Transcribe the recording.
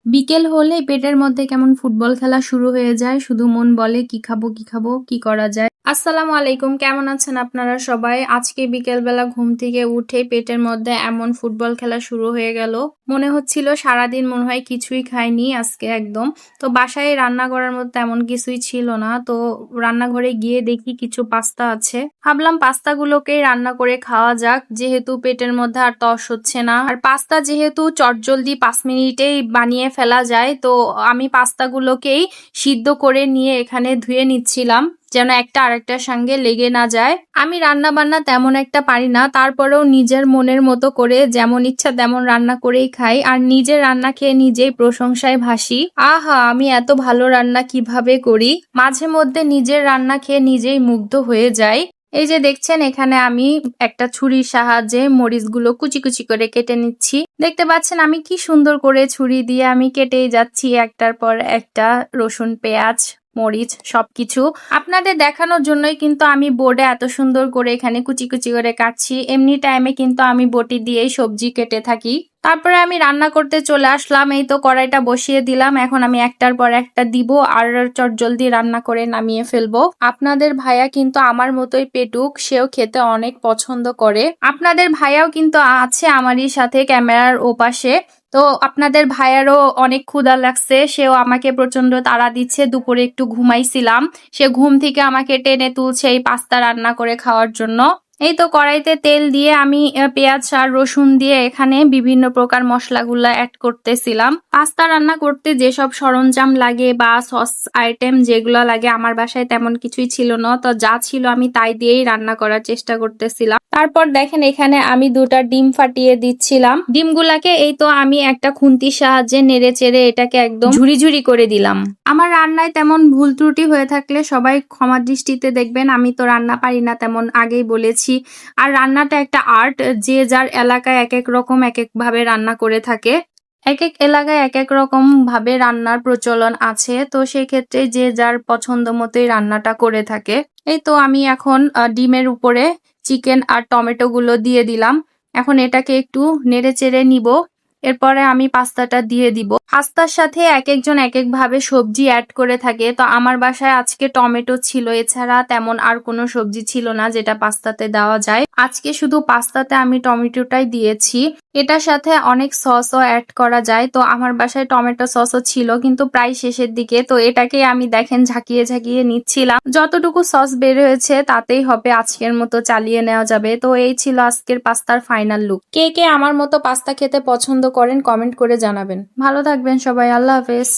বিকেল হলে পেটের মধ্যে কেমন ফুটবল খেলা শুরু হয়ে যায়, শুধু মন বলে কি খাবো কি খাবো, কি করা যায়। আসসালামু আলাইকুম, কেমন আছেন আপনারা সবাই? আজকে বিকেলবেলা ঘুম থেকে উঠে পেটের মধ্যে এমন ফুটবল খেলা শুরু হয়ে গেল, মনে হচ্ছিল সারাদিন মনে হয় কিছুই খাইনি আজকে একদম। তো বাসায় রান্না করার মতো তেমন কিছুই ছিল না, তো রান্নাঘরে গিয়ে দেখি কিছু পাস্তা আছে। ভাবলাম পাস্তাগুলোকেই রান্না করে খাওয়া যাক, যেহেতু পেটের মধ্যে আর তস হচ্ছে না। আর পাস্তা যেহেতু চটজলদি 5 মিনিটেই বানিয়ে ফেলা যায়, তো আমি পাস্তাগুলোকেই সিদ্ধ করে নিয়ে এখানে ধুয়ে নিচ্ছিলাম, যেন একটা আরেকটার সঙ্গে লেগে না যায়। আমি রান্না বান্না তেমন একটা পারি না, তারপরেও নিজের মনের মতো করে যেমন ইচ্ছা তেমন রান্না করেই খাই, আর নিজের রান্না খেয়ে নিজেই প্রশংসায় ভাসি। আহা, আমি এত ভালো রান্না কিভাবে করি! মাঝে মধ্যে নিজের রান্না খেয়ে নিজেই মুগ্ধ হয়ে যাই। এই যে দেখছেন, এখানে আমি একটা ছুরির সাহায্যে মরিচগুলো কুচি কুচি করে কেটে নিচ্ছি। দেখতে পাচ্ছেন আমি কি সুন্দর করে ছুরি দিয়ে আমি কেটেই যাচ্ছি একটার পর একটা, রসুন, পেঁয়াজ, মরিচ সবকিছু আপনাদের দেখানোর জন্যই কিন্তু আমি বোর্ডে এত সুন্দর করে এখানে কুচি কুচি করে কাটছি। এমনি টাইমে কিন্তু আমি বটি দিয়েই সবজি কেটে থাকি। তারপরে আমি রান্না করতে চলে আসলাম। এই তো কড়াইটা বসিয়ে দিলাম, এখন আমি একটার পর একটা দিব আর চটজলদি রান্না করে নামিয়ে ফেলবো। আপনাদের ভাইয়া কিন্তু আমার মতোই পেটুক, সেও খেতে অনেক পছন্দ করে। আপনাদের ভাইয়াও কিন্তু আছে আমারই সাথে ক্যামেরার ওপাশে। তো আপনাদের ভাইয়ারও অনেক ক্ষুধা লাগছে, সেও আমাকে প্রচন্ড তাড়া দিচ্ছে। দুপুরে একটু ঘুমাইছিলাম, সে ঘুম থেকে আমাকে টেনে তুলছে এই পাস্তা রান্না করে খাওয়ার জন্য। এই তো কড়াইতে তেল দিয়ে আমি পেঁয়াজ আর রসুন দিয়ে এখানে বিভিন্ন প্রকার মশলাগুলা অ্যাড করতেছিলাম। পাস্তা রান্না করতে যেসব সরঞ্জাম লাগে বা সস আইটেম যেগুলো লাগে আমার বাসায় তেমন কিছুই ছিল না, তো যা ছিল আমি তাই দিয়েই রান্না করার চেষ্টা করতেছিলাম। তারপর দেখেন এখানে আমি 2টা ডিম ফাটিয়ে দিচ্ছিলাম। ডিমগুলাকে এই তো আমি একটা খুন্তির সাহায্যে নেড়ে চেড়ে এটাকে একদম ঝুরি ঝুরি করে দিলাম। আমার রান্নায় তেমন ভুল ত্রুটি হয়ে থাকলে সবাই ক্ষমা দৃষ্টিতে দেখবেন, আমি তো রান্না পারি না তেমন, আগেই বলেছি। আর রান্নাটা একটা আর্ট, যে যার এলাকায় এক এক রকম এক এক ভাবে রান্না করে থাকে। এক এক এলাকায় এক এক রকম ভাবে রান্নার প্রচলন আছে, তো সেক্ষেত্রে যে যার পছন্দ মতোই রান্নাটা করে থাকে। এই তো আমি এখন ডিমের উপরে চিকেন আর টমেটো গুলো দিয়ে দিলাম। এখন এটাকে একটু নেড়ে চেড়ে নিব, এরপরে আমি পাস্তাটা দিয়ে দিব। পাস্তার সাথে এক একজন এক এক ভাবে সবজি অ্যাড করে থাকে, তো আমার বাসায় আজকে টমেটো ছিল, এছাড়া তেমন আর কোনো সবজি ছিল না যেটা পাস্তাতে দেওয়া যায়। আজকে শুধু পাস্তাতে আমি টমেটোটাই দিয়েছি। এটার সাথে অনেক সসও অ্যাড করা যায়, তো আমার বাসায় টমেটো সসও ছিল কিন্তু প্রায় শেষের দিকে, তো এটাকে আমি দেখেন ঝাঁকিয়ে ঝাঁকিয়ে নিচ্ছিলাম। যতটুকু সস বের হয়েছে তাতেই হবে, আজকের মতো চালিয়ে নেওয়া যাবে। তো এই ছিল আজকের পাস্তার ফাইনাল লুক। কে কে আমার মতো পাস্তা খেতে পছন্দ করেন কমেন্ট করে জানাবেন। ভালো থাকবেন সবাই, আল্লাহ হাফেজ।